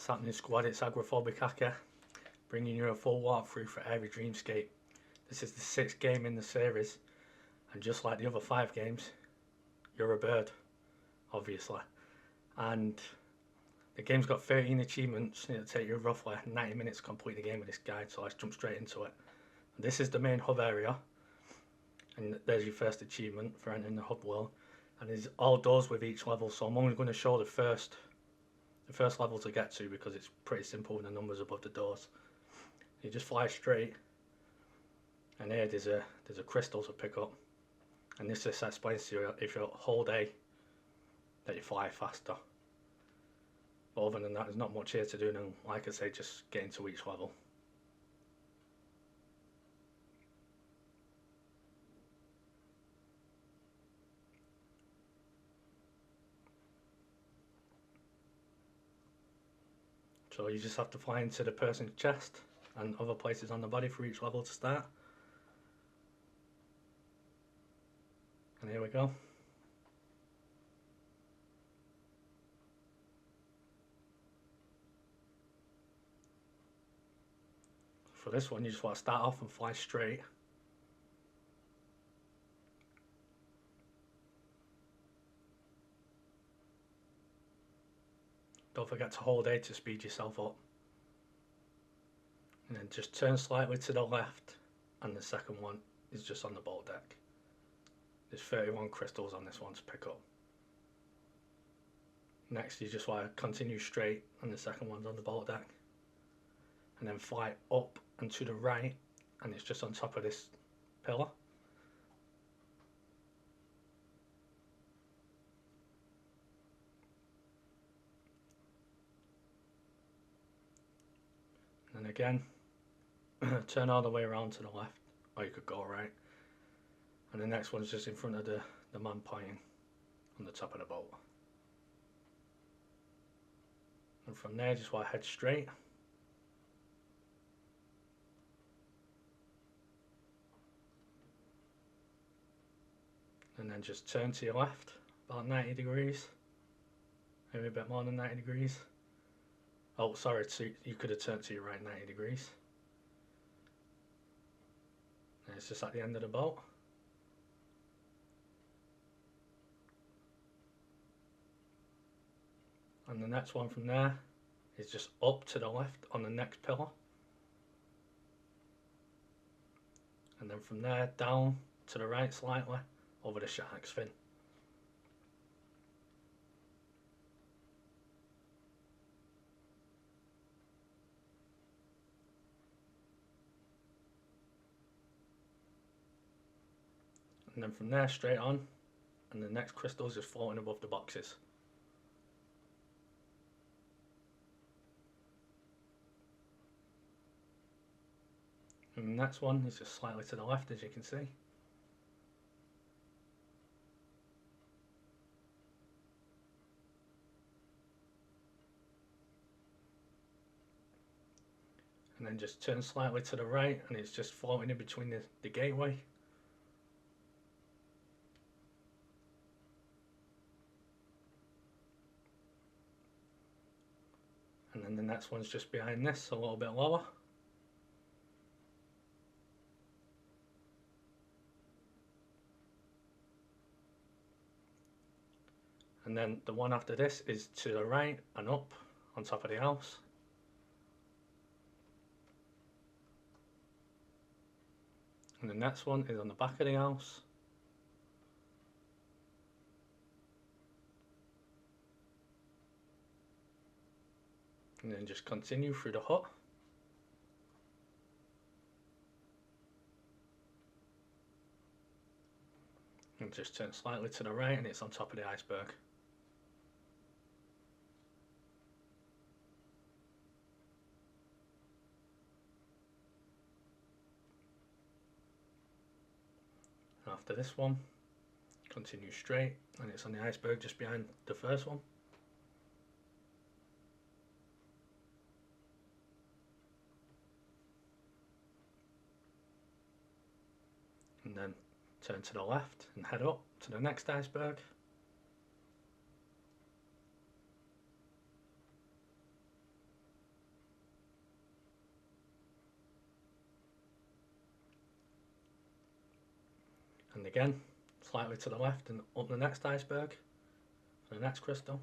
What's happening, squad? It's Agoraphobic Hacker, bringing you a full walkthrough for Aery Dreamscape. This is the 6th game in the series, and just like the other 5 games, you're a bird, obviously. And the game's got 13 achievements. It'll take you roughly 90 minutes to complete the game with this guide, so let's jump straight into it. This is the main hub area, and there's your first achievement for entering the hub world. And there's all doors with each level, so I'm only going to show the first level to get to because it's pretty simple with the numbers above the doors. You just fly straight, and here there's a crystal to pick up, and this just explains to you if you hold A that you fly faster. But other than that, there's not much here to do, and like I say, just get into each level. So you just have to fly into the person's chest and other places on the body for each level to start. And here we go. For this one, you just want to start off and fly straight. Don't forget to hold A to speed yourself up. And then just turn slightly to the left, and the second one is just on the bolt deck. There's 31 crystals on this one to pick up. Next, you just want to continue straight, and the second one's on the bolt deck. And then fly up and to the right, and it's just on top of this pillar. And again, turn all the way around to the left, or you could go right. And the next one's just in front of the man pointing on the top of the boat. And from there, just want to head straight. And then just turn to your left, about 90 degrees. Maybe a bit more than 90 degrees. Oh, sorry, so you could have turned to your right 90 degrees. And it's just at the end of the boat. And the next one from there is just up to the left on the next pillar. And then from there down to the right slightly over the shark's fin. And then from there straight on, and the next crystal is just floating above the boxes. And the next one is just slightly to the left, as you can see. And then just turn slightly to the right, and it's just floating in between the gateway. And then the next one's just behind this, a little bit lower. And then the one after this is to the right and up on top of the house. And the next one is on the back of the house. And then just continue through the hut. And just turn slightly to the right, and it's on top of the iceberg. And after this one, continue straight, and it's on the iceberg just behind the first one. And then turn to the left and head up to the next iceberg. again, slightly to the left and up the next iceberg for the next crystal.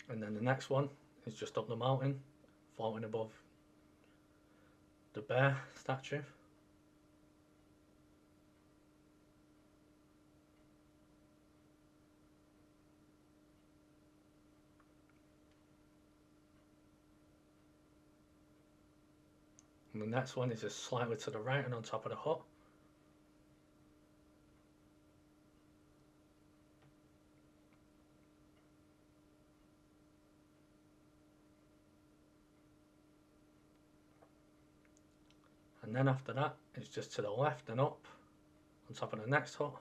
And then the next one is just up the mountain, floating above the bear statue. And the next one is just slightly to the right and on top of the hut. And then after that, it's just to the left and up on top of the next hut.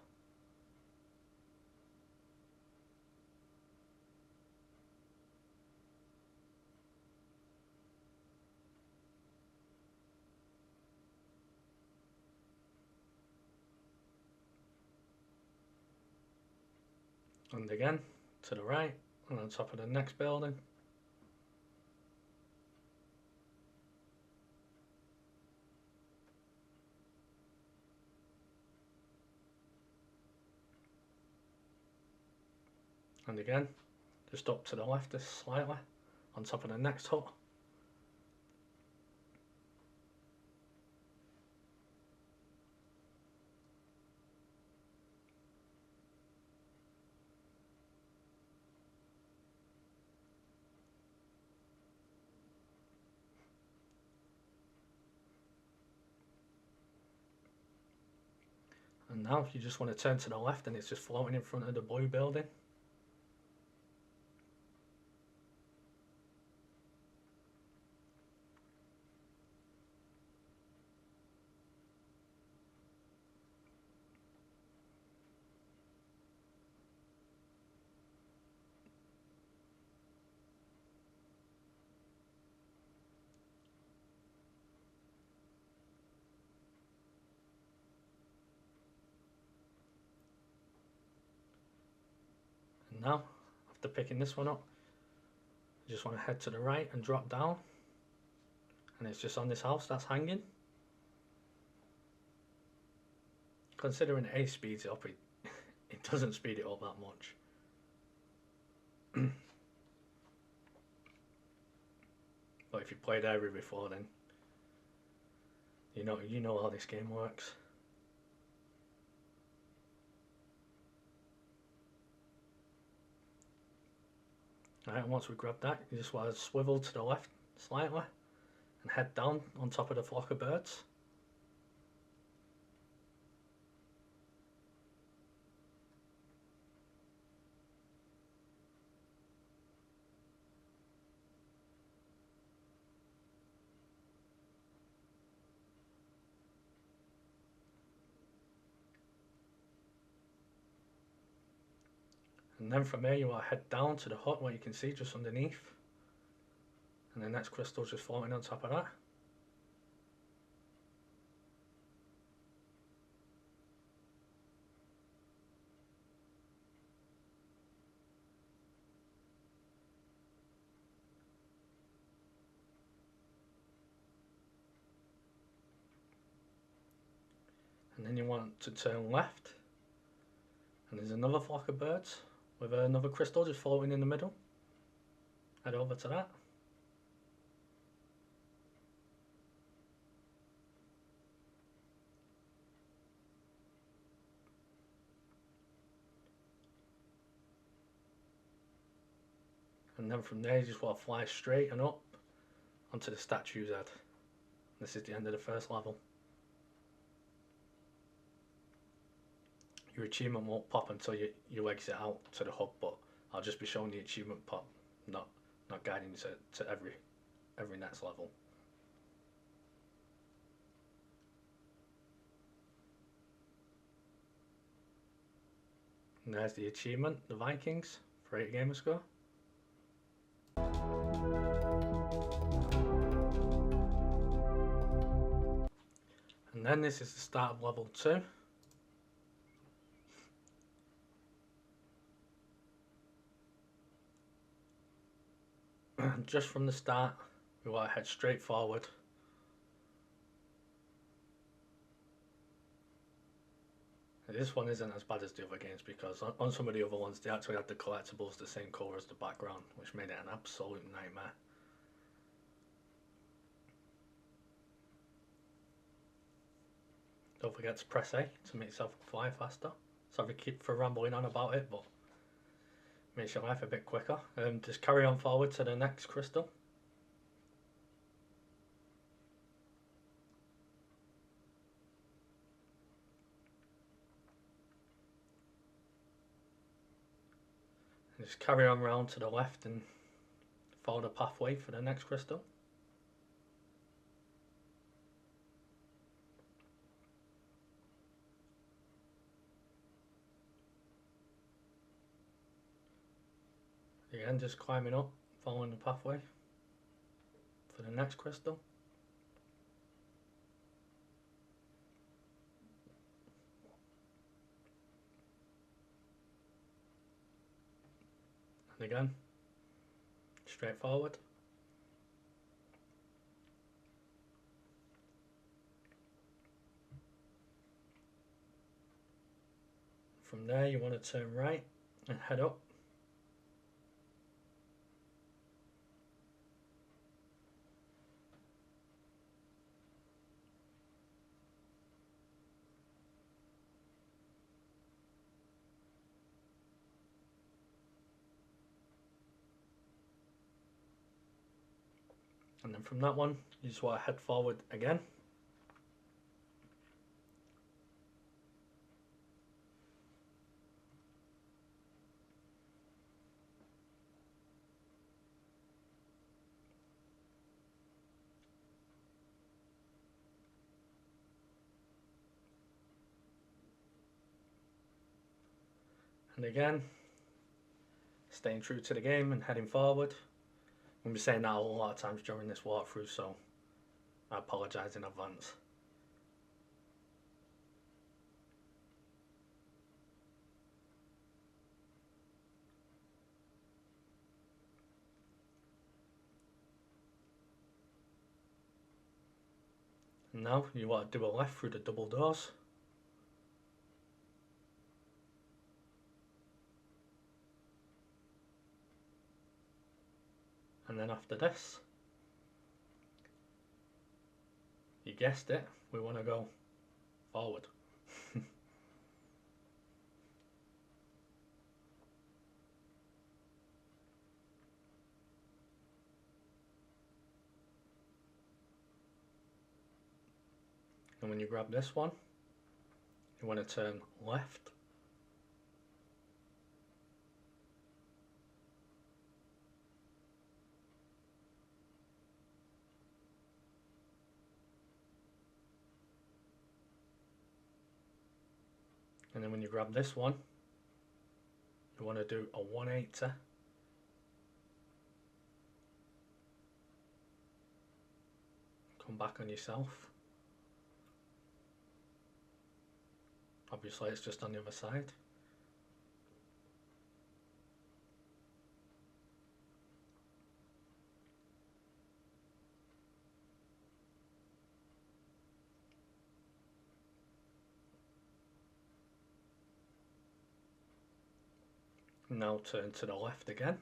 And again, to the right and on top of the next building. And again, just up to the left just slightly, on top of the next hut. And now if you just want to turn to the left and it's just floating in front of the blue building. And now, after picking this one up, you just want to head to the right and drop down. And it's just on this house that's hanging. Considering A speeds it up, it doesn't speed it up that much. But if you played Aery before, then you know how this game works. Alright, and once we grab that, you just want to swivel to the left slightly and head down on top of the flock of birds. And then from there you want to head down to the hut where you can see just underneath. And the next crystal's just floating on top of that. And then you want to turn left. And there's another flock of birds with another crystal just floating in the middle. Head over to that. And then from there you just want to fly straight and up onto the statue's head. This is the end of the first level. Your achievement won't pop until you exit out to the hub, but I'll just be showing the achievement pop, not guiding you to every next level. And there's the achievement, the Vikings, for AchievementSquad. And then this is the start of level 2. just from the start, we want to head straight forward. This one isn't as bad as the other games because on some of the other ones they actually had the collectibles the same colour as the background, which made it an absolute nightmare. Don't forget to press A to make yourself fly faster. Sorry for rambling on about it, but makes your life a bit quicker. Just carry on forward to the next crystal. And just carry on round to the left and follow the pathway for the next crystal. Again, just climbing up, following the pathway for the next crystal. And again, straight forward. From there you want to turn right and head up. And then from that one, you just want to head forward again. And again, staying true to the game and heading forward. I'm going to be saying that a lot of times during this walkthrough, so I apologise in advance. And now you want to do a left through the double doors. And then after this, you guessed it, we want to go forward. And when you grab this one, you want to turn left. And then when you grab this one, you want to do a 180. Come back on yourself. Obviously it's just on the other side. Now turn to the left again.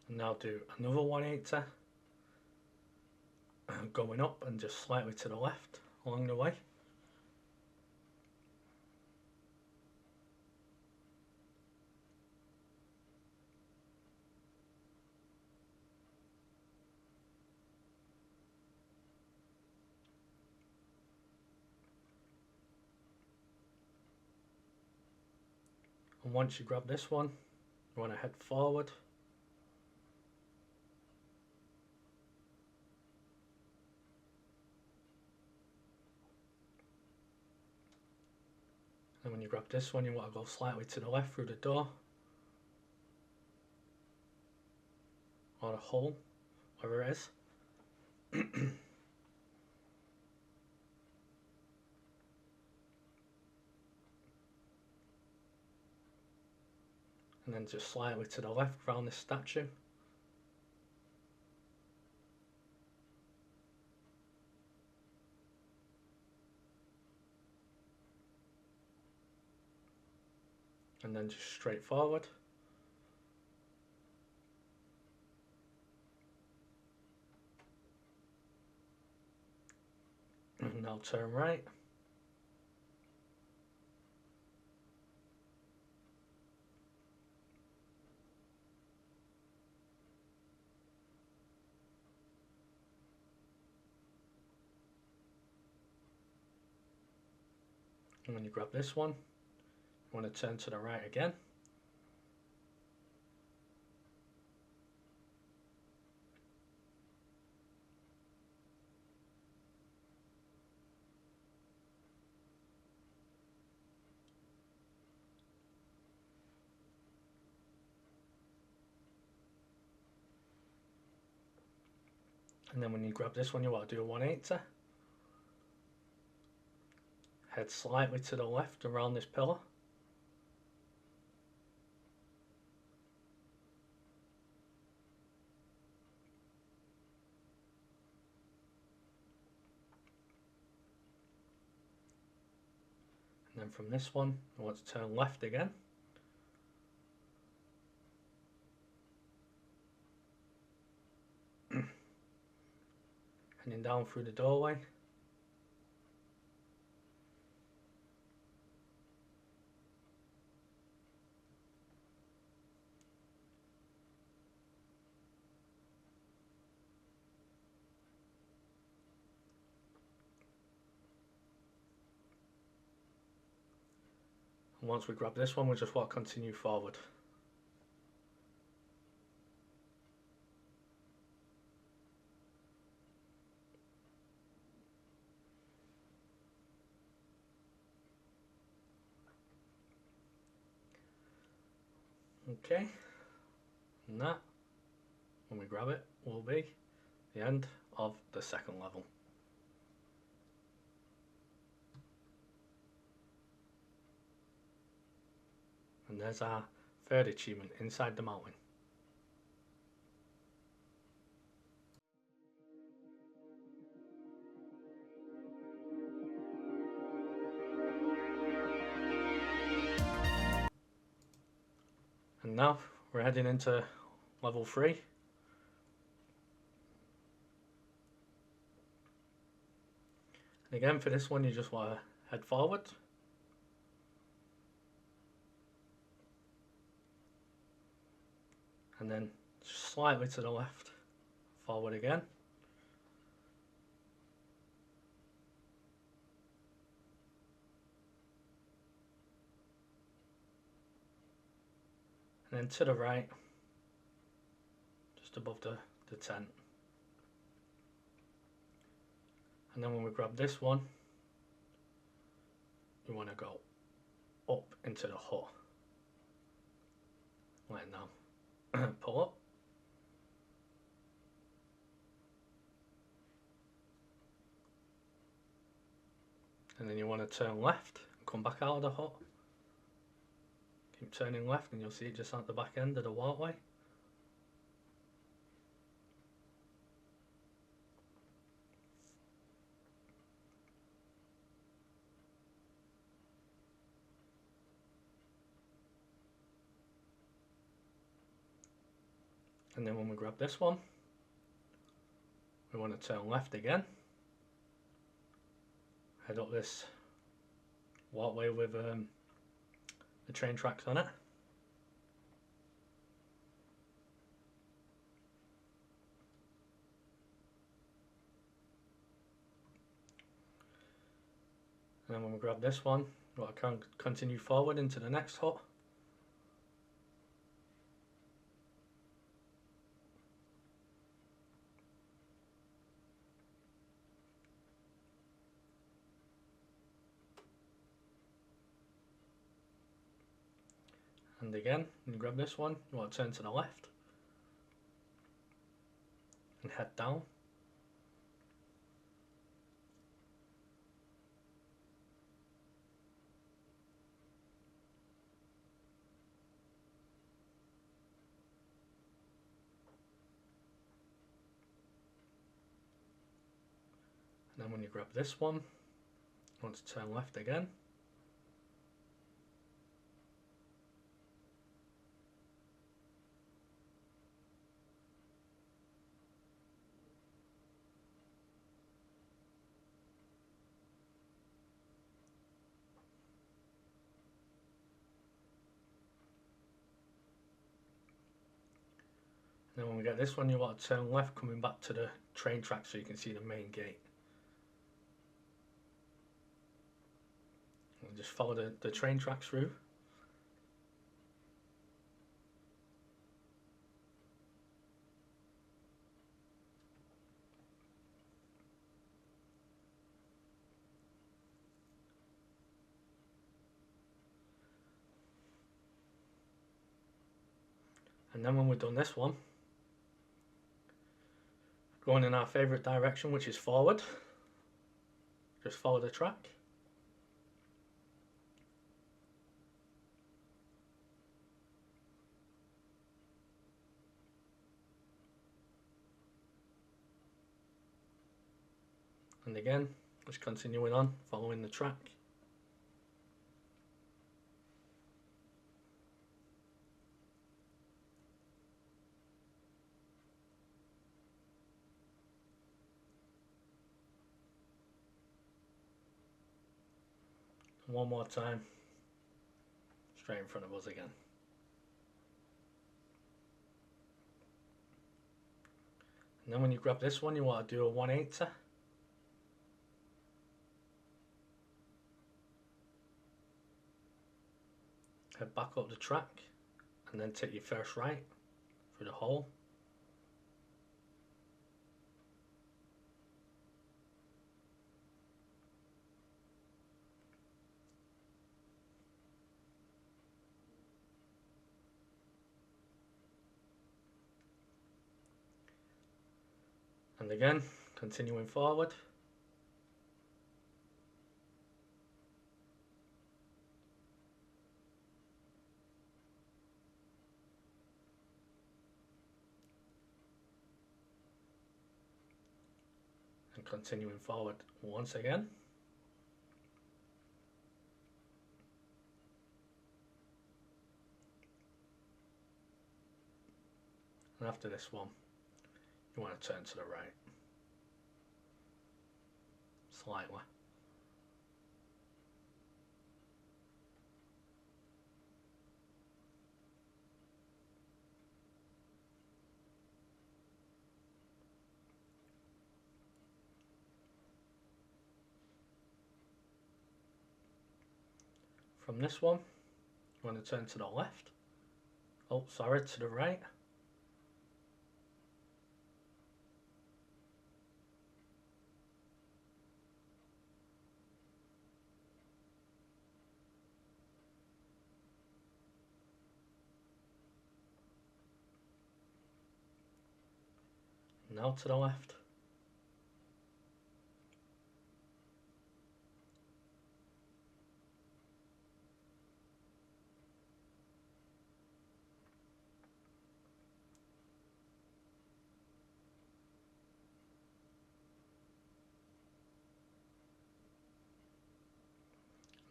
And now do another 180, going up and just slightly to the left along the way. And once you grab this one, you want to head forward. And when you grab this one, you want to go slightly to the left through the door or the hole, whatever it is. And then just slightly to the left around this statue. And then just straight forward. And now turn right. And when you grab this one, you want to turn to the right again. And then when you grab this one, you want to do a 180. Head slightly to the left around this pillar. And then from this one, you want to turn left again. Heading down through the doorway. And once we grab this one, we just want to continue forward. Okay, and that, when we grab it, will be the end of the second level. And there's our third achievement, inside the mountain. And now we're heading into level 3. And again, for this one, you just want to head forward. And then slightly to the left, forward again. And then to the right, just above the tent. And then when we grab this one, you want to go up into the hut. Like now. Pull up. And then you want to turn left and come back out of the hut. Keep turning left and you'll see it just at the back end of the walkway. And then when we grab this one, we want to turn left again. Head up this walkway with the train tracks on it. And then when we grab this one, we'll continue forward into the next hut. And again, you grab this one, you want to turn to the left and head down. And then when you grab this one, you want to turn left again. And then when we get this one, you want to turn left, coming back to the train track so you can see the main gate. And just follow the train tracks through. And then when we've done this one, going in our favourite direction, which is forward, just follow the track. And again, just continuing on, following the track. And one more time, straight in front of us again. And then when you grab this one, you want to do a 180. Head back up the track and then take your first right through the hole. And again, continuing forward. And continuing forward once again. And after this one, you want to turn to the right. Slightly. From this one, you want to turn to the left. Oh, sorry, to the right. Now to the left.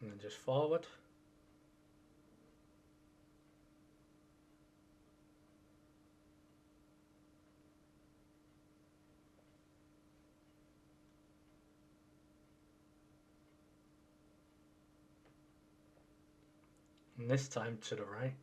And then just forward. And this time to the right.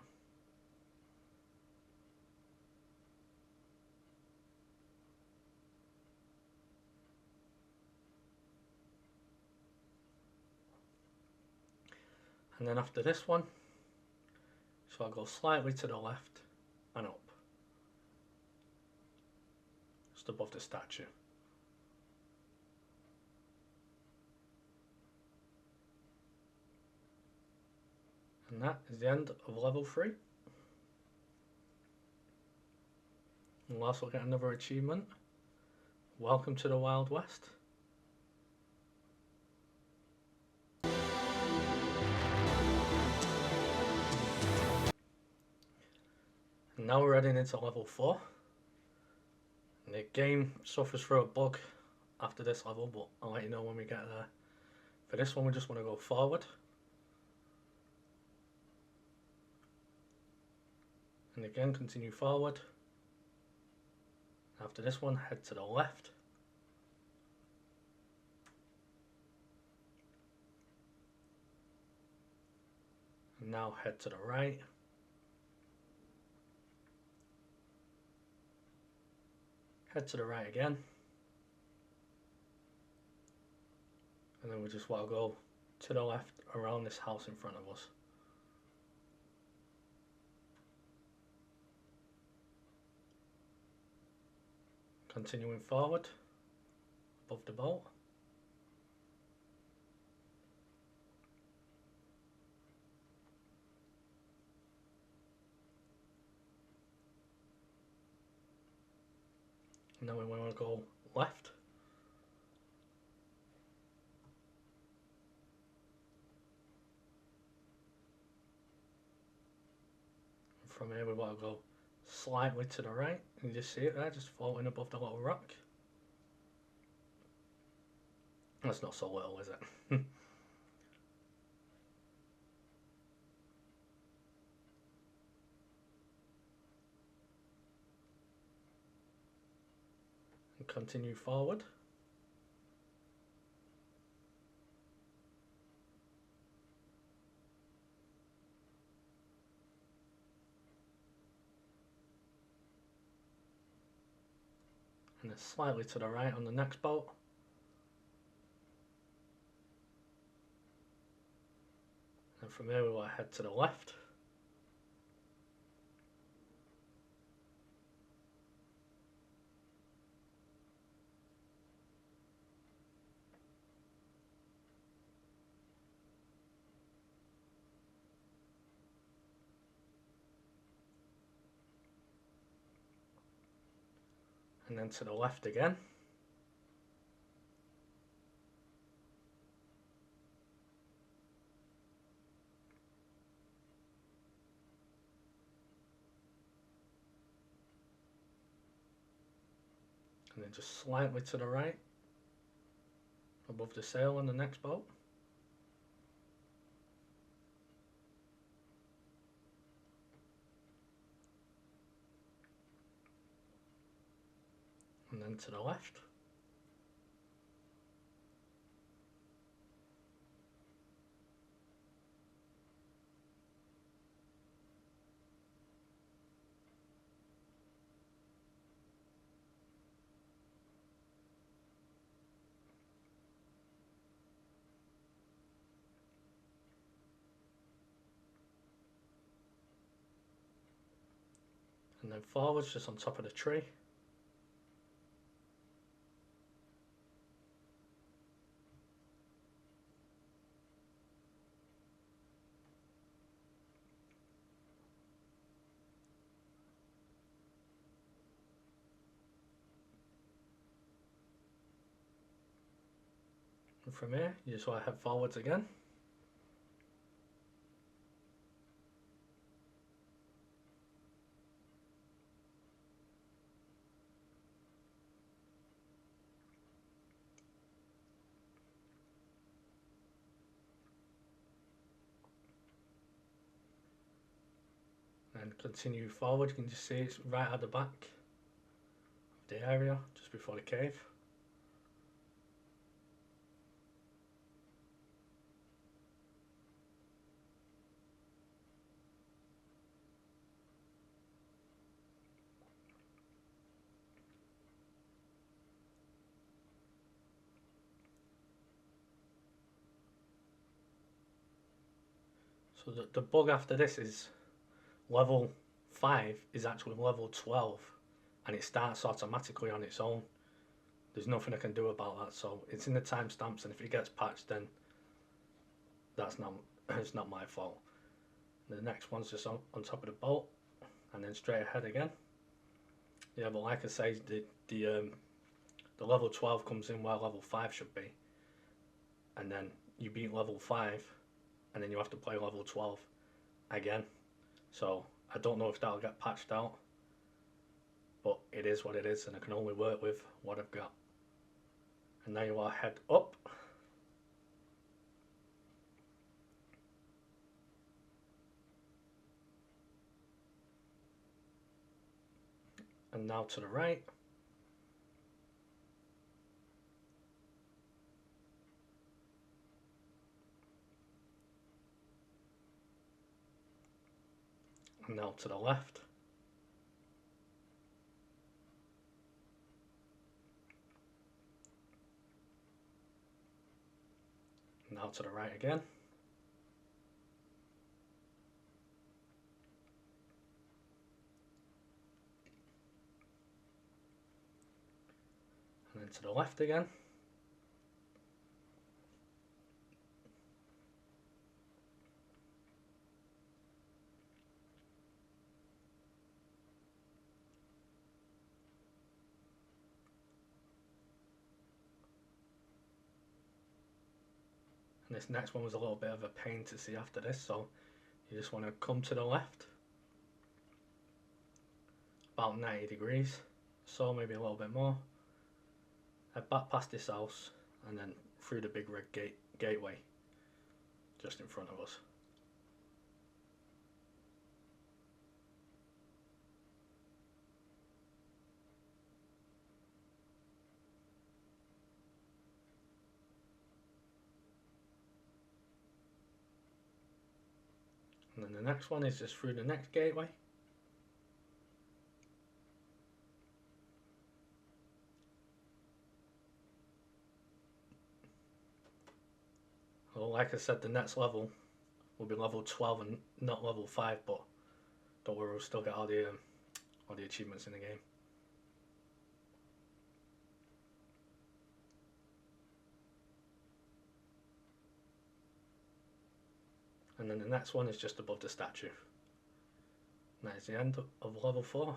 And then after this one, so I'll go slightly to the left and up, just above the statue. And that is the end of level 3. We'll also get another achievement. Welcome to the Wild West. And now we're heading into level 4. And the game suffers through a bug after this level, but I'll let you know when we get there. For this one we just want to go forward. And again continue forward. After this one, head to the left. And now head to the right. Head to the right again. And then we just want to go to the left around this house in front of us. Continuing forward, above the boat. And now we want to go left. And from here we want to go slightly to the right. You just see it there, just floating above the little rock. That's not so little, is it? And continue forward. And then slightly to the right on the next boat. And from here we want to head to the left. And then to the left again. And then just slightly to the right, above the sail on the next boat. And then to the left. And then forwards just on top of the tree. And from here you just want to head forwards again. And continue forward. You can just see it's right at the back of the area, just before the cave. So the bug after this is level 5 is actually level 12 and it starts automatically on its own. There's nothing I can do about that, so it's in the timestamps, and if it gets patched then it's not my fault. The next one's just on top of the boat, and then straight ahead again. Yeah, but like I say, the level 12 comes in where level 5 should be, and then you beat level 5, and then you have to play level 12 again. So I don't know if that'll get patched out, but it is what it is, and I can only work with what I've got. And now you are head up. And now to the right. And now to the left. Now to the right again. And then to the left again. And this next one was a little bit of a pain to see after this, so you just want to come to the left about 90 degrees, so maybe a little bit more. Head back past this house and then through the big red gateway just in front of us. And then the next one is just through the next gateway. Well, like I said, the next level will be level 12 and not level 5, but don't worry, we'll still get all the achievements in the game. And then the next one is just above the statue. And that is the end of level 4.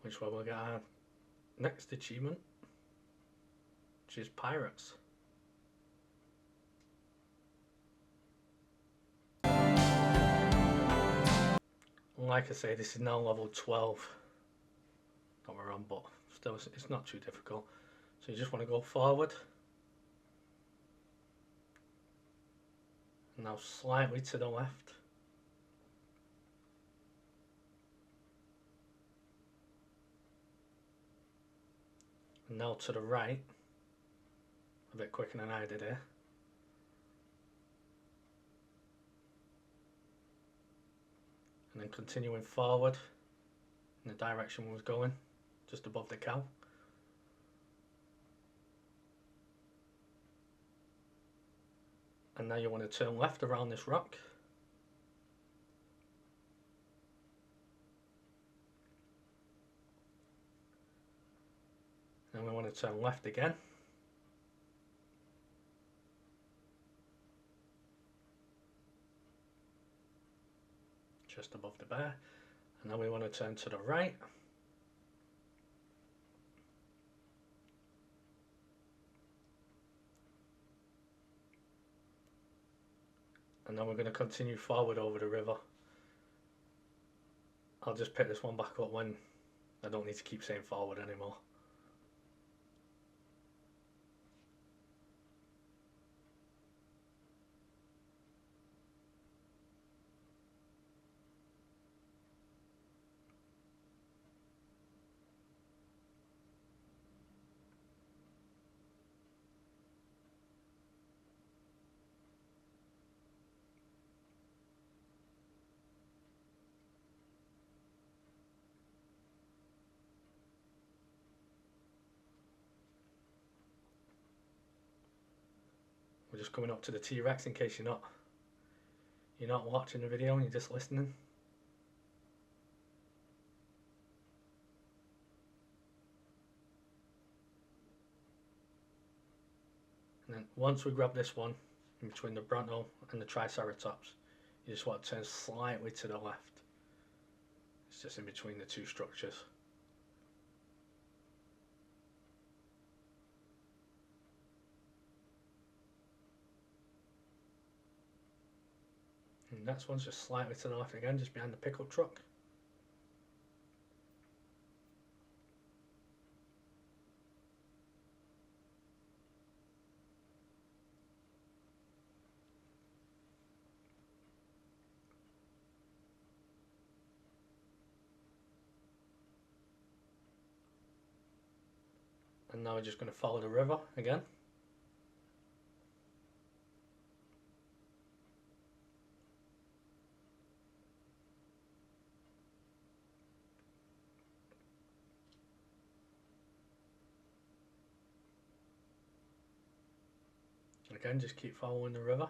Which one we'll get our next achievement, which is Pirates. Like I say, this is now level 12 that we're on, but still it's not too difficult. So you just want to go forward. Now slightly to the left. And now to the right. A bit quicker than I did here. And then continuing forward in the direction we was going, just above the cow. And now you want to turn left around this rock. And we want to turn left again. Just above the bear. And then we want to turn to the right. And then we're going to continue forward over the river. I'll just pick this one back up when I don't need to keep saying forward anymore. We're just coming up to the T-Rex in case you're not watching the video and you're just listening. And then once we grab this one, in between the Bronto and the Triceratops, you just want to turn slightly to the left. It's just in between the two structures. And the next one's just slightly to the left again, just behind the pickup truck. And now we're just going to follow the river again. Again, just keep following the river.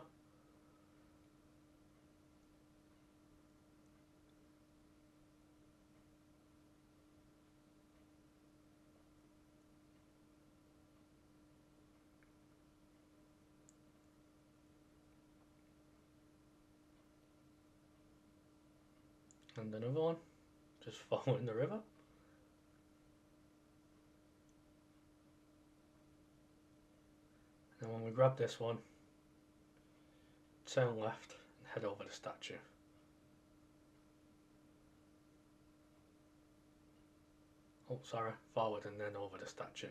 And another one, just following the river. And when we grab this one, turn left and head over the statue. Oh, sorry, forward and then over the statue.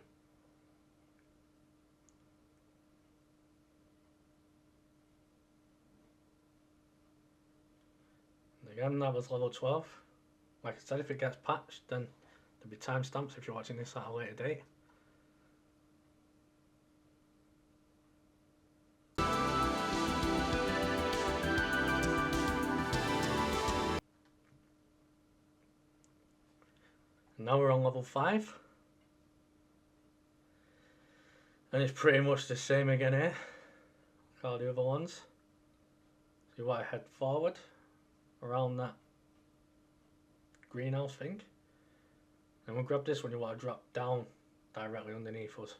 And again, that was level 12. Like I said, if it gets patched, then there'll be timestamps if you're watching this at a later date. And now we're on level 5. And it's pretty much the same again here, like all the other ones. So you want to head forward around that greenhouse thing. And we'll grab this one, you want to drop down directly underneath us.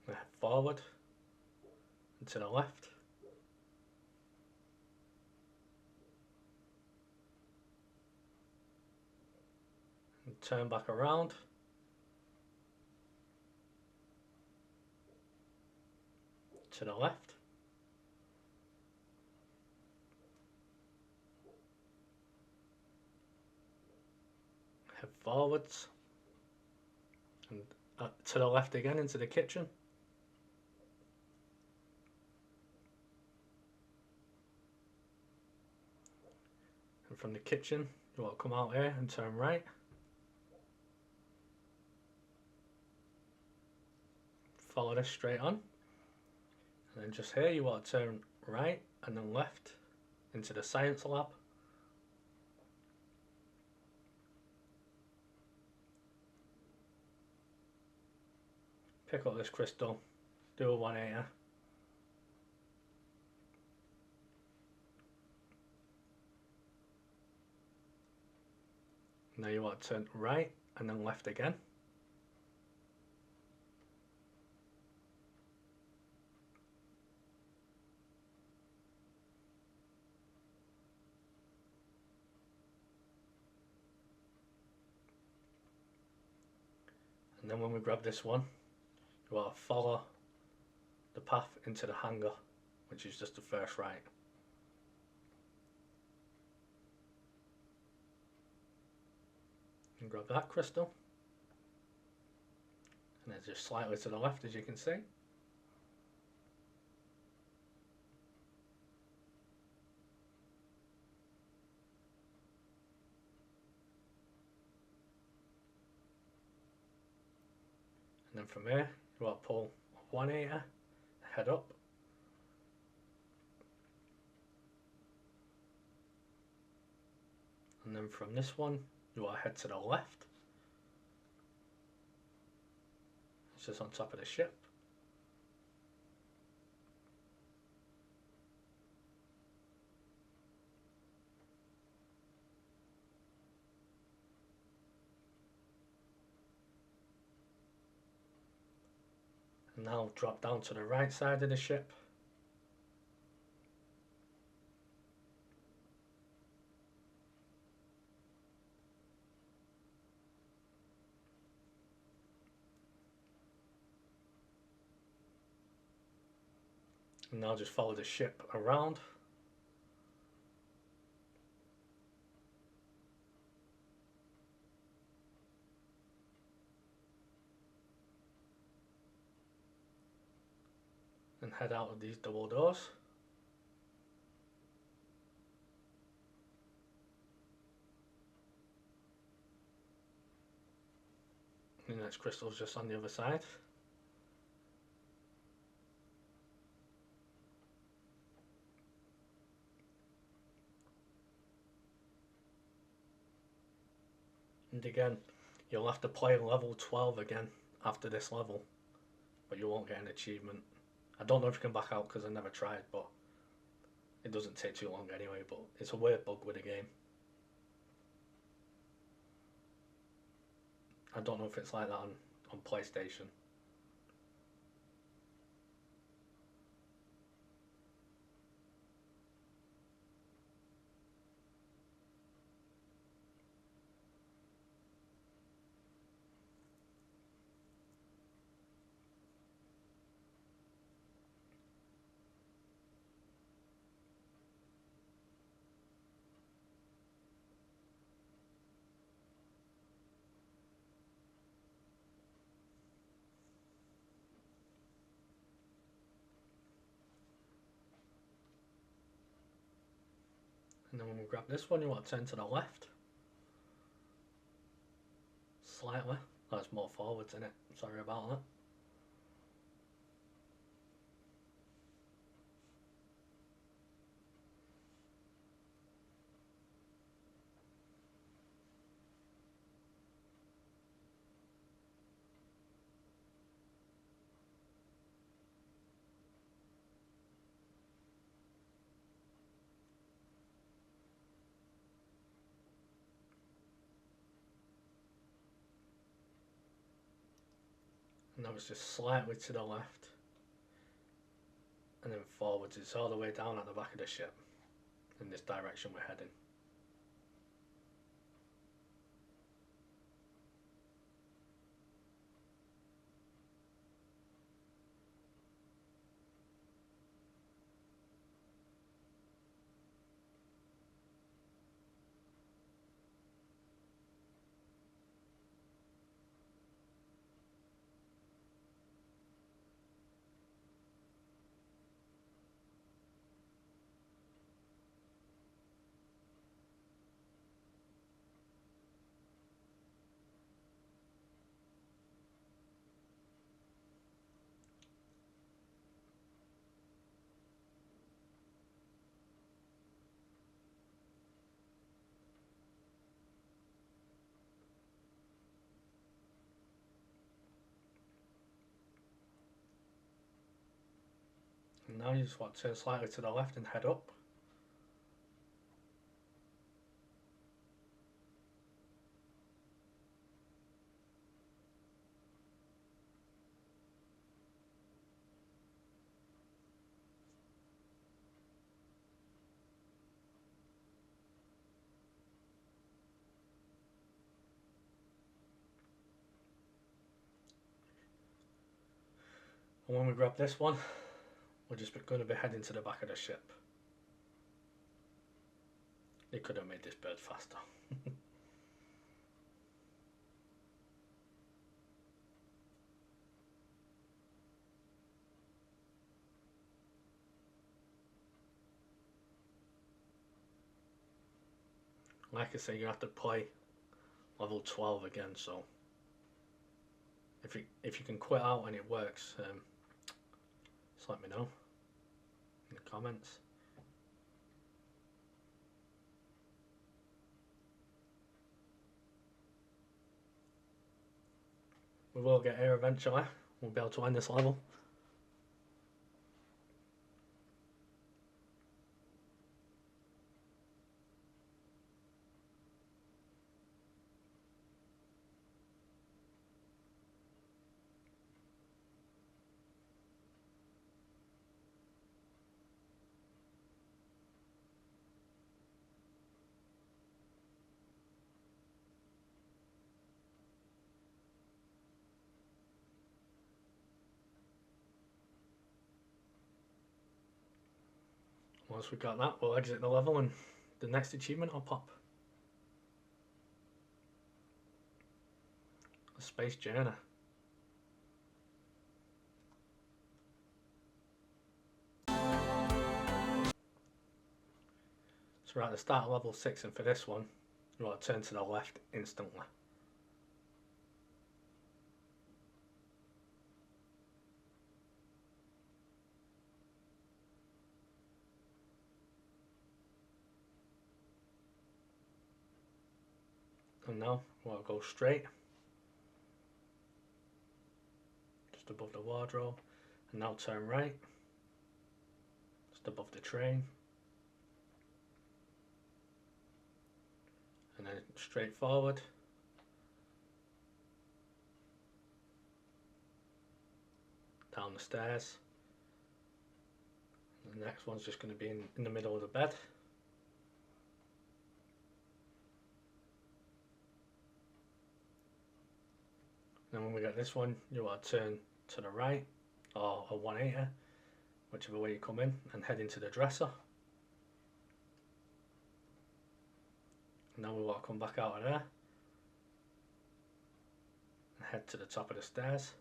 Head forward and to the left. And turn back around. To the left. Head forwards. And to the left again into the kitchen. And from the kitchen, you want to come out here and turn right. Follow this straight on. And then just here, you want to turn right and then left into the science lab. Pick up this crystal, do a 180. Now you want to turn right and then left again. And then when we grab this one, you want to follow the path into the hangar, which is just the first right. And grab that crystal. And then just slightly to the left, as you can see. And then from here, you want to pull 180, head up. And then from this one, you want to head to the left. It's just on top of the ship. And now drop down to the right side of the ship. And now just follow the ship around. And head out of these double doors. The next crystal's just on the other side. And again, you'll have to play level 12 again after this level, but you won't get an achievement. I don't know if you can back out because I never tried, but it doesn't take too long anyway, but it's a weird bug with the game. I don't know if it's like that on PlayStation. And then when we grab this one, you want to turn to the left. Slightly. That's more forwards, isn't it? Sorry about that. And now it's just slightly to the left. And then forwards, it's all the way down at the back of the ship. In this direction we're heading. And now you just want to turn slightly to the left and head up. And when we grab this one, we're just going to be heading to the back of the ship. They could have made this bird faster. Like I say, you have to play level 12 again, so if you can quit out and it works, just let me know in the comments. We will get here eventually. We'll be able to end this level. once we've got that, we'll exit the level and the next achievement will pop. A space journey. So we're at the start of level 6, and for this one, you want to turn to the left instantly. And now we want to go straight, just above the wardrobe, and now turn right, just above the train, and then straight forward, down the stairs. The next one's just going to be in the middle of the bed. And when we get this one, you want to turn to the right, or a 180, whichever way you come in, and head into the dresser. And now we want to come back out of there and head to the top of the stairs.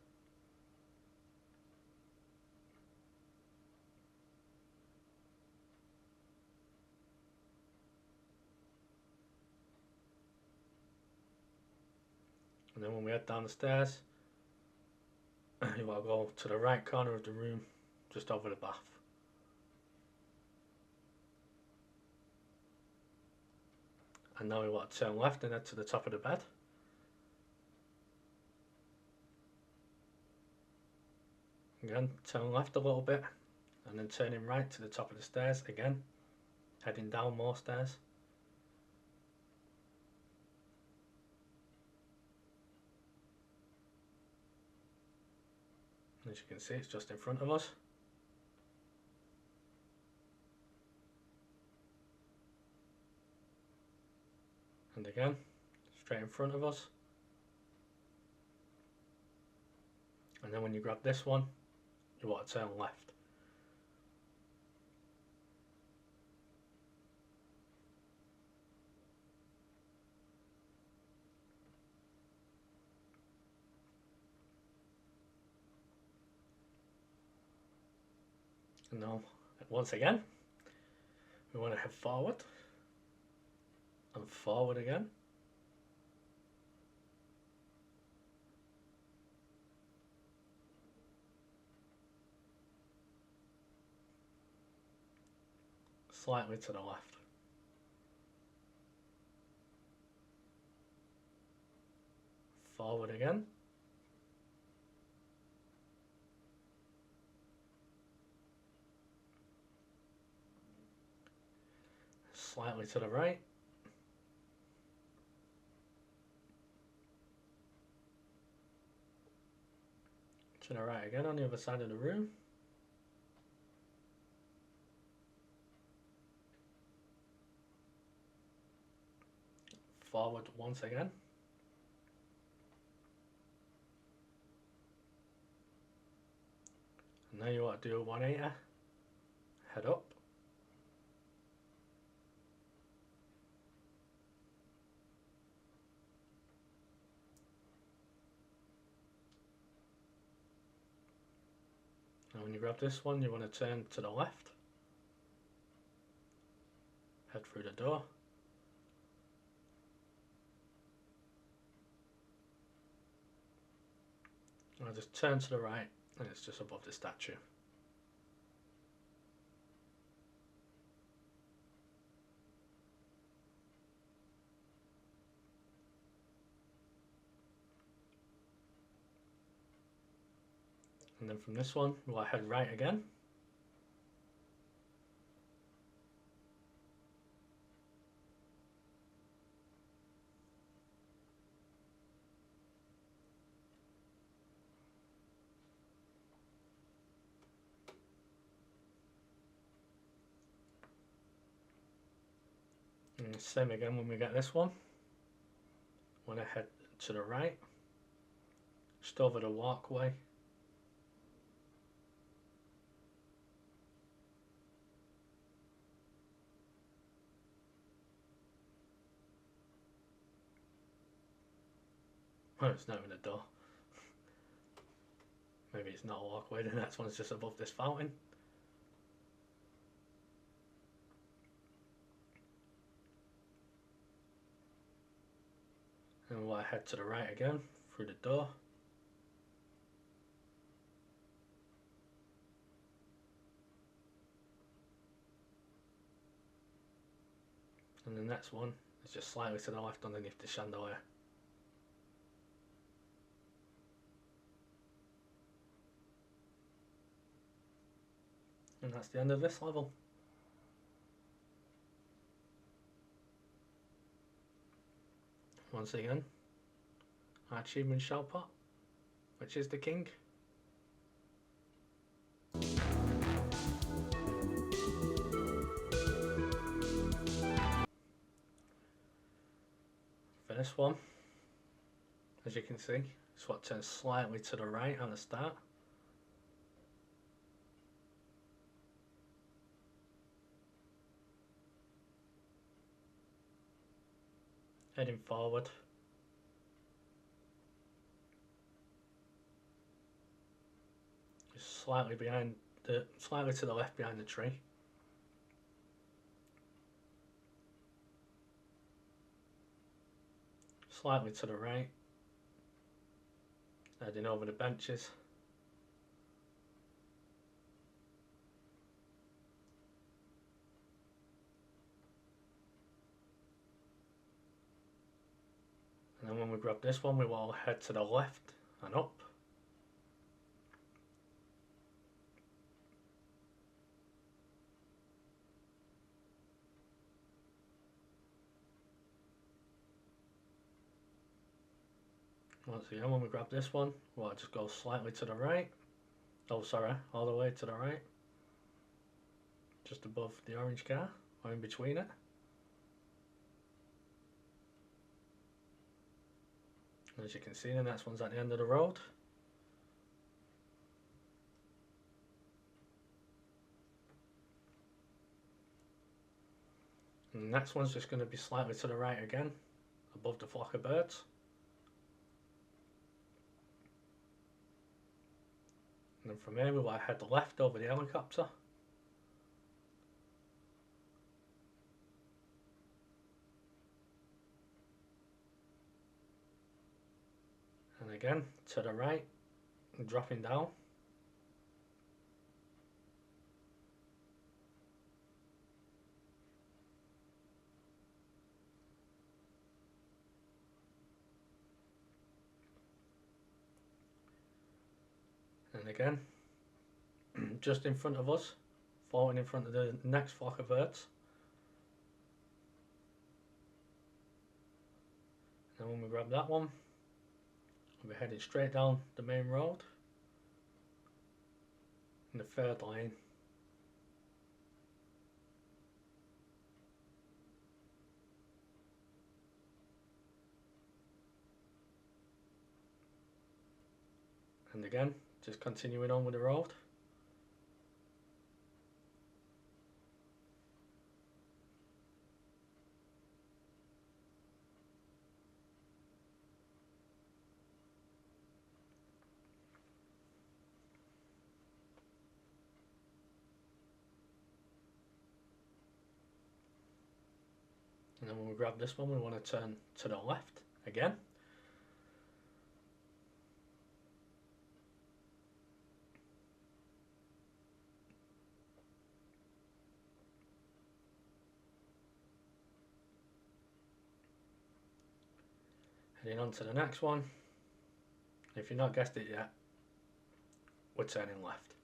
And then when we head down the stairs, you want to go to the right corner of the room, just over the bath. And now we want to turn left and head to the top of the bed. Again, turn left a little bit, and then turning right to the top of the stairs again, heading down more stairs. As you can see, it's just in front of us. And again, straight in front of us. And then when you grab this one, you want to turn left. And now, once again, we want to head forward and forward again. Slightly to the left. Forward again. Slightly to the right. To the right again on the other side of the room. Forward once again. And now you want to do a 180. Head up. And when you grab this one, you want to turn to the left. Head through the door. And I'll just turn to the right, and it's just above the statue. And then from this one, we'll head right again. And same again when we get this one. Want to head to the right, just over the walkway. Well, it's not even a door. Maybe it's not a walkway, the next one's just above this fountain. And we'll head to the right again, through the door. And the next one is just slightly to the left underneath the chandelier. And that's the end of this level. Once again, our achievement shout pot, which is the king. For this one, as you can see, it's what turns slightly to the right at the start. Heading forward. Just slightly to the left behind the tree. Slightly to the right. Heading over the benches. And then when we grab this one, we will head to the left and up. Once again, when we grab this one, we'll just go slightly to the right. Oh, sorry, all the way to the right. Just above the orange car, or in between it. As you can see, the next one's at the end of the road. And the next one's just going to be slightly to the right again, above the flock of birds. And then from here we will head left over the helicopter. And again to the right, and dropping down. And again, just in front of us, falling in front of the next flock of birds. And when we grab that one, we'll be heading straight down the main road in the third lane. And again, just continuing on with the road. And then when we grab this one, we want to turn to the left again. Heading on to the next one. If you've not guessed it yet, we're turning left.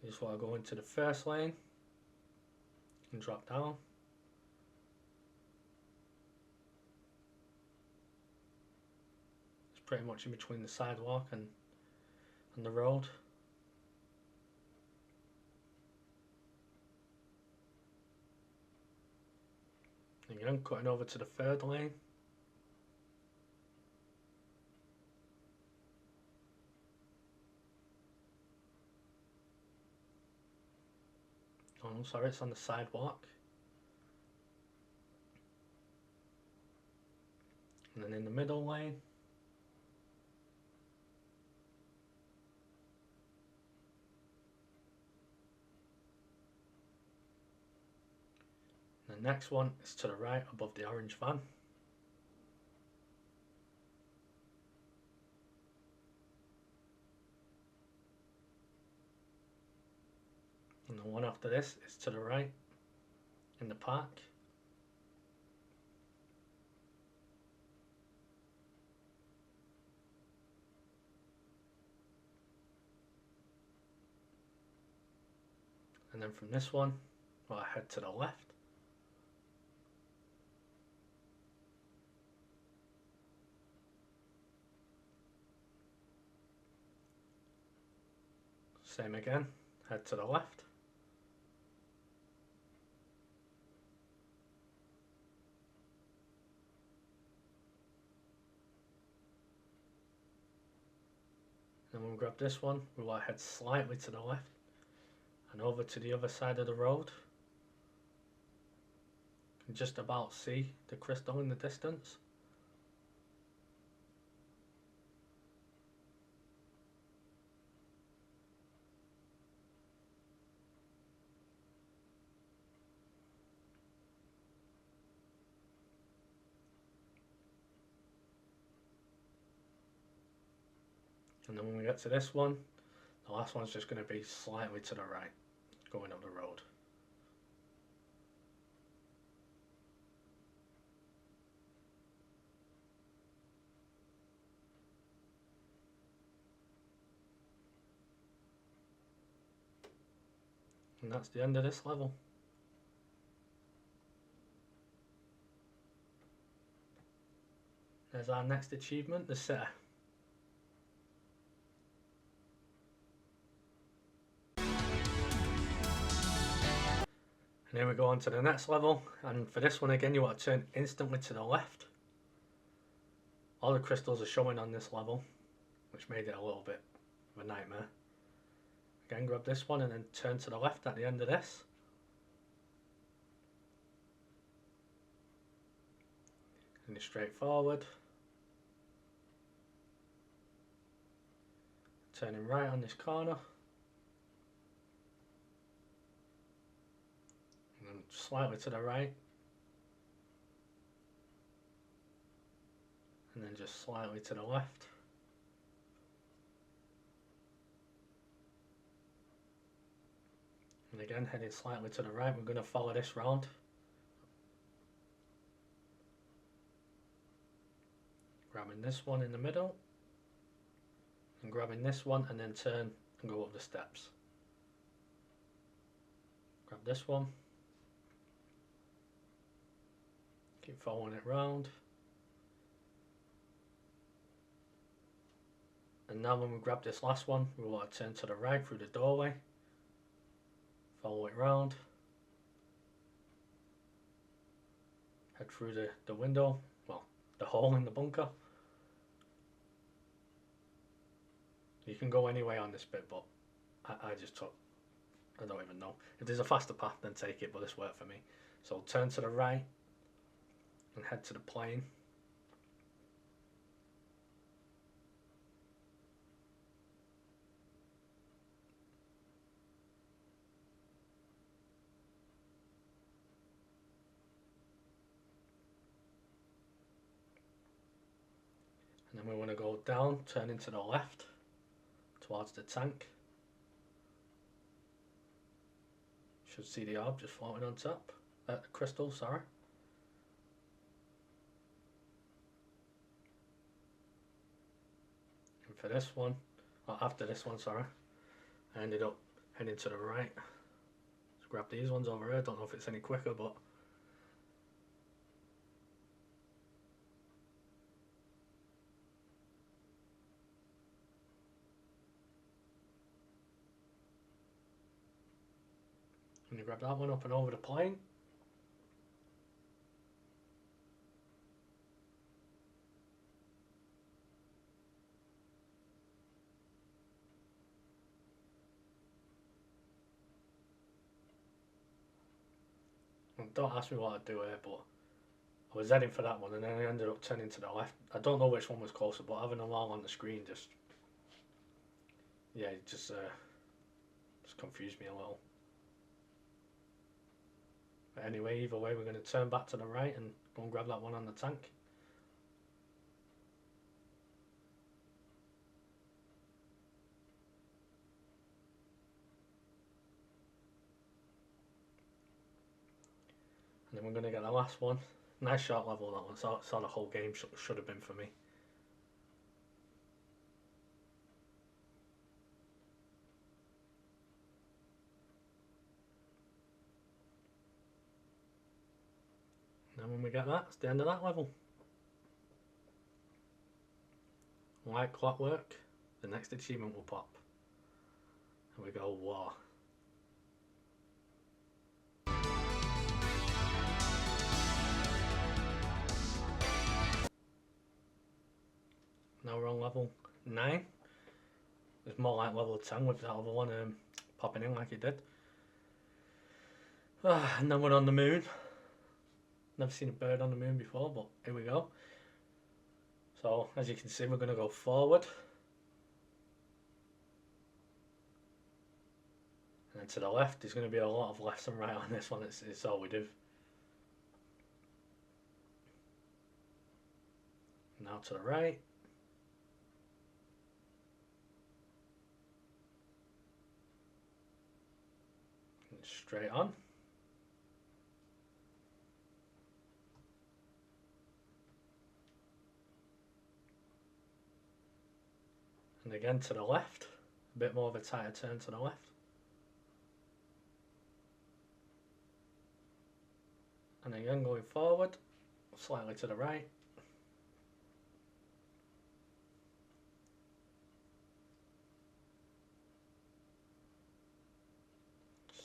You just want to go into the first lane and drop down. It's pretty much in between the sidewalk and the road. Again, cutting over to the third lane. Oh no, sorry, it's on the sidewalk. And then in the middle lane. The next one is to the right above the orange van. And the one after this is to the right in the park. And then from this one, well, I head to the left. Same again, head to the left. Then we'll grab this one, we will head slightly to the left and over to the other side of the road. You can just about see the crystal in the distance. And then when we get to this one, the last one's just going to be slightly to the right, going up the road. And that's the end of this level. There's our next achievement, the sitter. And here we go on to the next level, and for this one again you want to turn instantly to the left. All the crystals are showing on this level, which made it a little bit of a nightmare. Again, grab this one and then turn to the left at the end of this. And it's straight forward. Turning right on this corner. And slightly to the right. And then just slightly to the left. And again, heading slightly to the right, we're going to follow this round. Grabbing this one in the middle. And grabbing this one and then turn and go up the steps. Grab this one. Keep following it round. And now when we grab this last one, we want to turn to the right through the doorway. Follow it round. Head through the window, well, the hole in the bunker. You can go any way on this bit, but I just took, I don't even know. If there's a faster path, then take it, but this worked for me. So turn to the right and head to the plane. And then we want to go down, turning to the left towards the tank. Should see the orb just floating on top. The crystal, sorry. And for this one, or after this one, sorry, I ended up heading to the right. Let's grab these ones over here. Don't know if it's any quicker, but and you grab that one up and over the plane. Don't ask me what I'd do here, but I was heading for that one and then I ended up turning to the left. I don't know which one was closer, but having them all on the screen just, yeah, it just confused me a little. But anyway, either way, we're going to turn back to the right and go and grab that one on the tank. And then we're going to get the last one. Nice short level that one, so the whole game should have been for me. And then when we get that, it's the end of that level. Like clockwork, the next achievement will pop. And we go, war. Now we're on level 9. It's more like level 10 with that other one popping in like it did. And then we're on the moon. Never seen a bird on the moon before, but here we go. So as you can see, we're going to go forward. And then to the left, there's going to be a lot of left and right on this one. It's all we do. Now to the right. And straight on. And again to the left. A bit more of a tighter turn to the left. And again going forward, slightly to the right.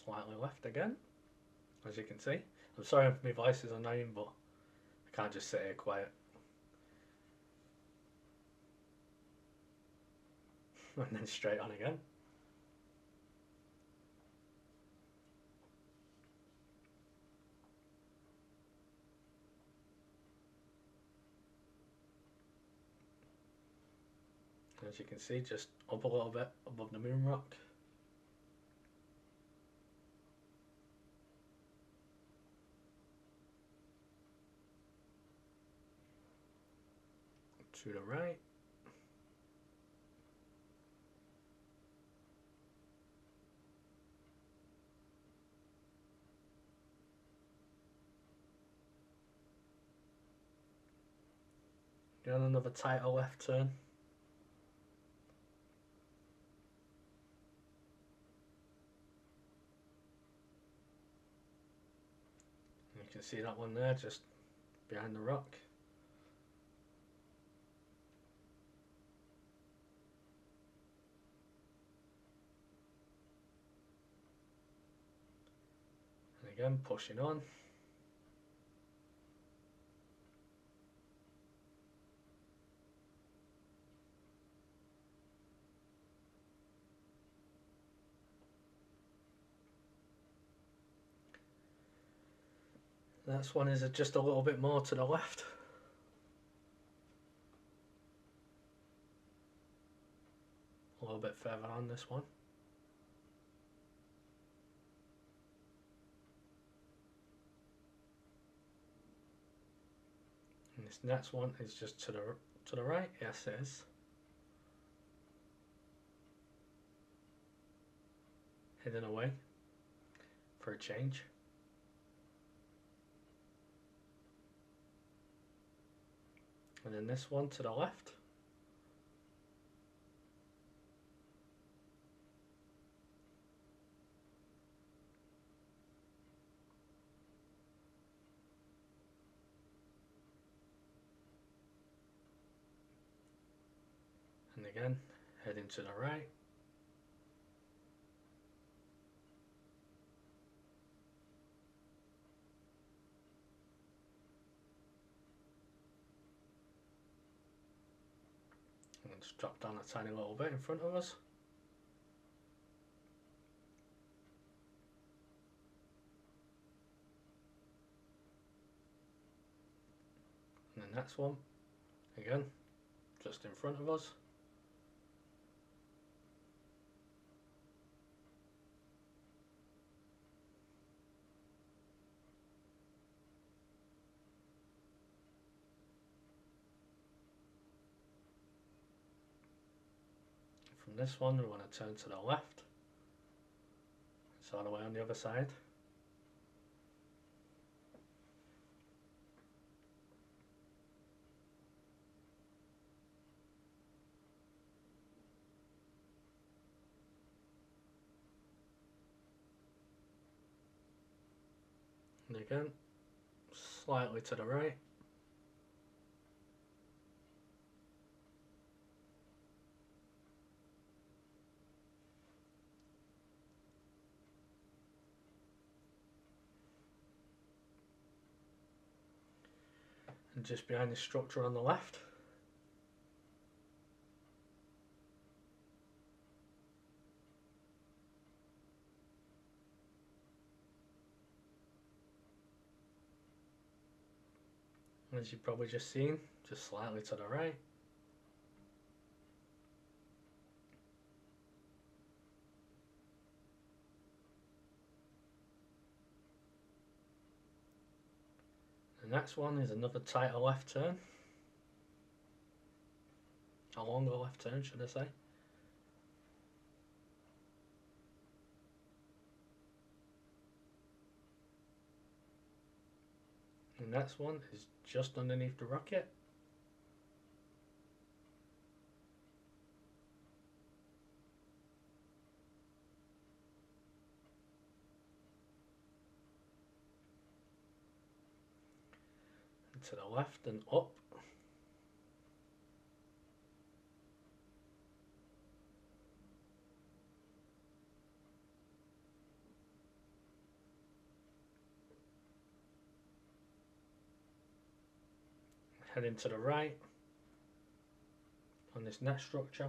Slightly left again, as you can see. I'm sorry if my voice is annoying, but I can't just sit here quiet. And then straight on again. As you can see, just up a little bit above the moon rock. To the right. Again, another tighter left turn. You can see that one there, just behind the rock. And again, pushing on. This one is just a little bit more to the left. A little bit further on this one. And this next one is just to the right. Yes, it is. Hidden away for a change. And then this one to the left. And again, heading to the right. And just drop down a tiny little bit in front of us. next one, again, just in front of us. From this one we want to turn to the left, it's all the way on the other side. And again, slightly to the right. And just behind the structure on the left. As you've probably just seen, just slightly to the right. The next one is another tighter left turn. A longer left turn, should I say. The next one is just underneath the rocket. And to the left and up. Heading to the right on this next structure.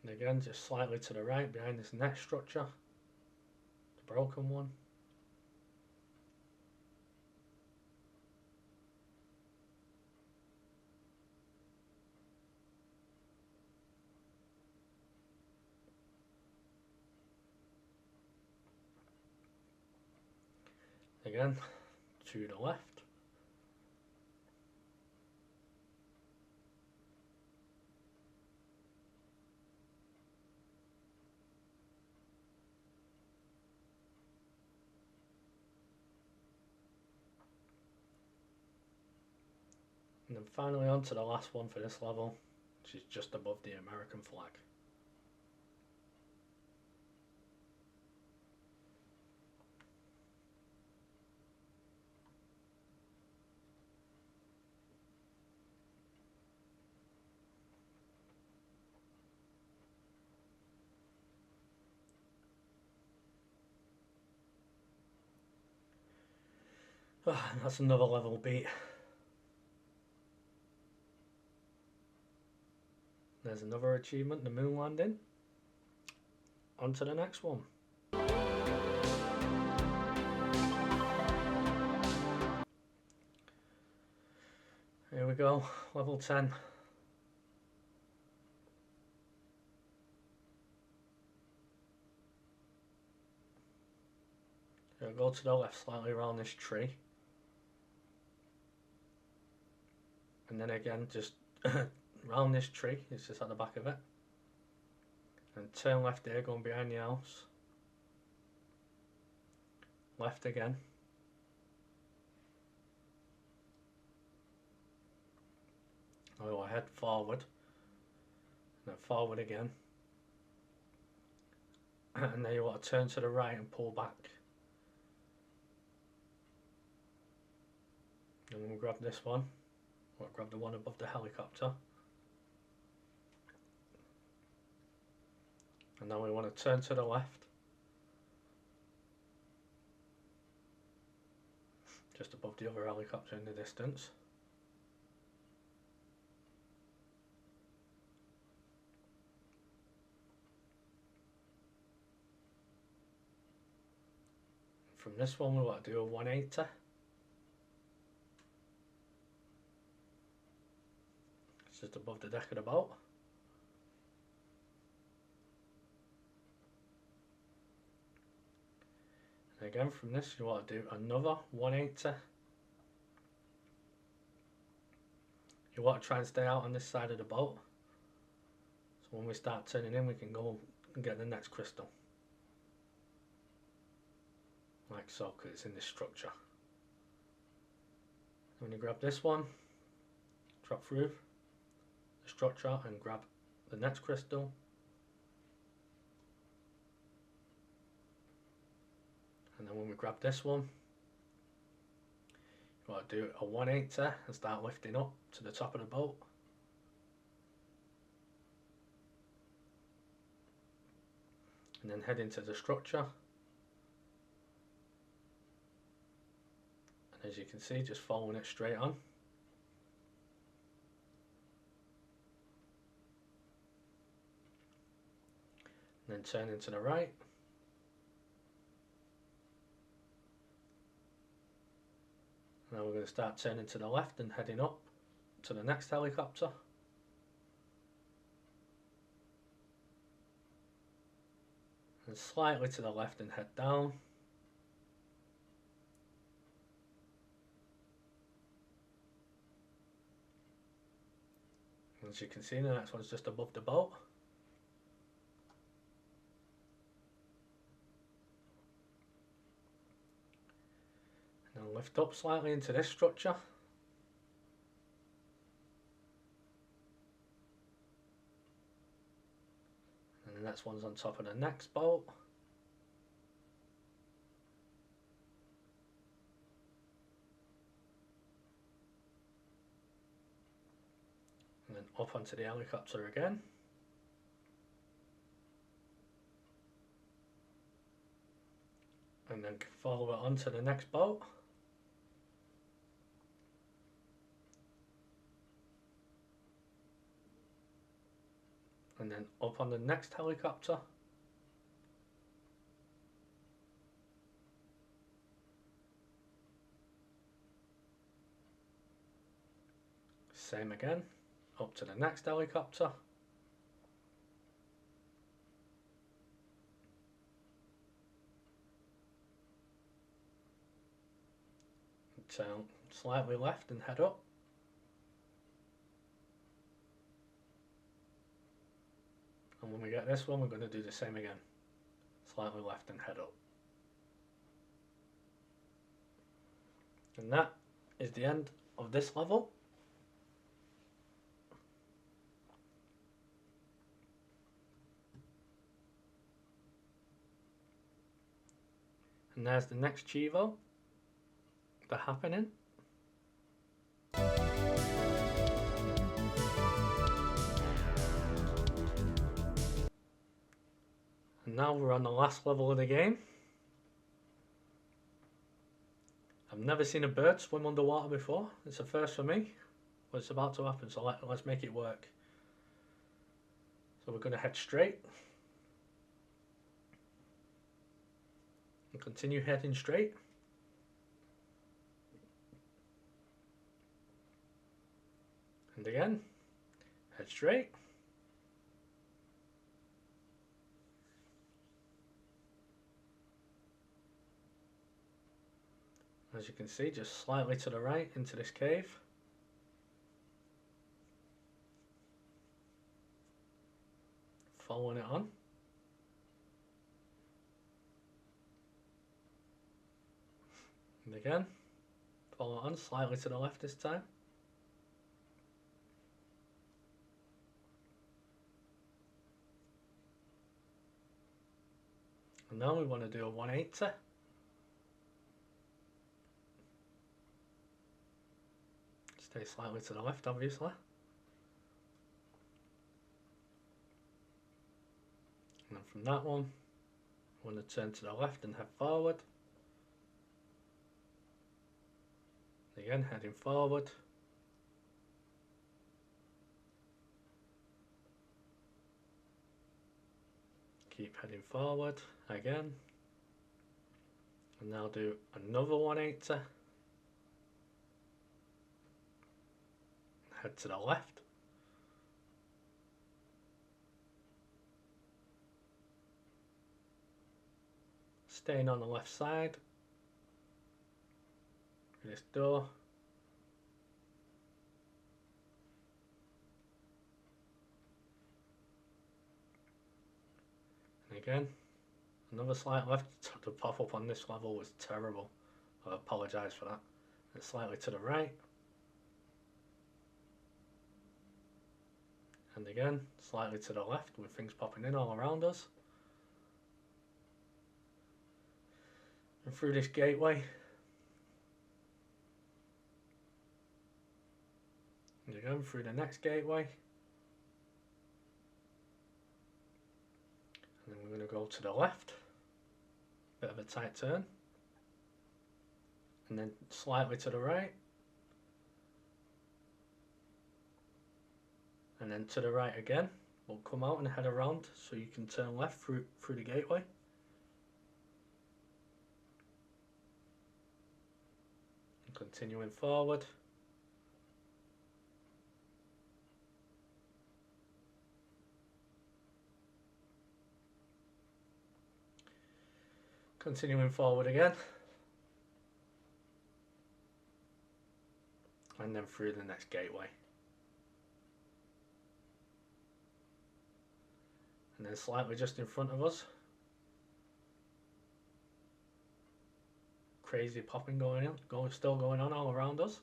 And again, just slightly to the right behind this next structure, the broken one. Again, to the left. And then finally on to the last one for this level, which is just above the American flag. That's another level beat. There's another achievement, the moon landing. On to the next one. Here we go, level 10. I'll go to the left slightly around this tree. And then again, just round this tree, it's just at the back of it. And turn left here, going behind the house. Left again. Oh, I head forward. And then forward again. And then you want to turn to the right and pull back. And we'll grab this one. We'll grab the one above the helicopter. And now we want to turn to the left. just above the other helicopter in the distance. From this one we want to do a 180. It's just above the deck of the boat. And again from this you want to do another 180. You want to try and stay out on this side of the boat, so when we start turning in we can go and get the next crystal. Like so, because it's in this structure. When you grab this one, drop through the structure and grab the next crystal. And then when we grab this one, you want to do a 180 and start lifting up to the top of the boat. And then head into the structure. And as you can see, just following it straight on. And then turning to the right. Now we're going to start turning to the left and heading up to the next helicopter. And slightly to the left and head down. As you can see, the next one's just above the boat. And then lift up slightly into this structure. And the next one's on top of the next boat. And then up onto the helicopter again. And then follow it onto the next boat. And then up on the next helicopter. Same again. Up to the next helicopter. Turn slightly left and head up. And when we get this one, we're going to do the same again. Slightly left and head up. And that is the end of this level. And there's the next Chivo, the happening. And now we're on the last level of the game. I've never seen a bird swim underwater before. It's a first for me. But it's about to happen, so let's make it work. So we're going to head straight. And continue heading straight. And again, head straight. As you can see, just slightly to the right into this cave. Following it on. And again, follow it on slightly to the left this time. And now we want to do a 180. Stay slightly to the left, obviously. And then from that one, I want to turn to the left and head forward. Again, heading forward. Keep heading forward again. And now do another 180. Head to the left. Staying on the left side. This door. And again, another slight left. The pop up on this level was terrible. I apologise for that. And slightly to the right. And again, slightly to the left with things popping in all around us. And through this gateway. And again, through the next gateway. And then we're going to go to the left. Bit of a tight turn. And then slightly to the right. And then to the right again. We'll come out and head around so you can turn left through the gateway. And continuing forward. Continuing forward again. And then through the next gateway. And then slightly just in front of us. Crazy popping still going on all around us.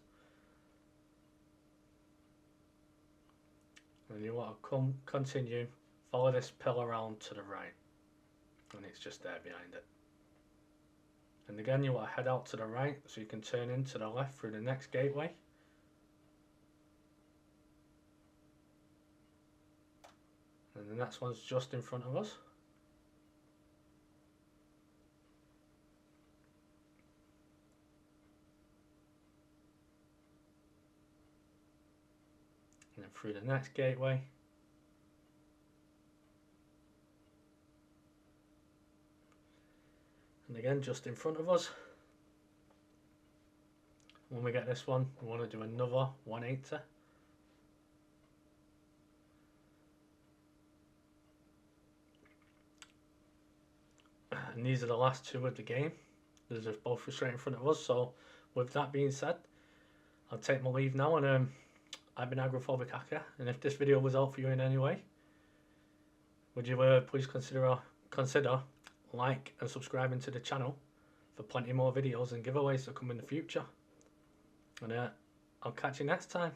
And you want to continue, follow this pillar around to the right. And it's just there behind it. And again, you want to head out to the right so you can turn in to the left through the next gateway. And the next one's just in front of us. And then through the next gateway. And again, just in front of us. When we get this one, we want to do another 180. And these are the last two of the game. They're just both straight in front of us. So with that being said, I'll take my leave now. And I've been Agrophobic Hacker. And if this video was helpful for you in any way, would you please consider like and subscribing to the channel for plenty more videos and giveaways to come in the future. And I'll catch you next time.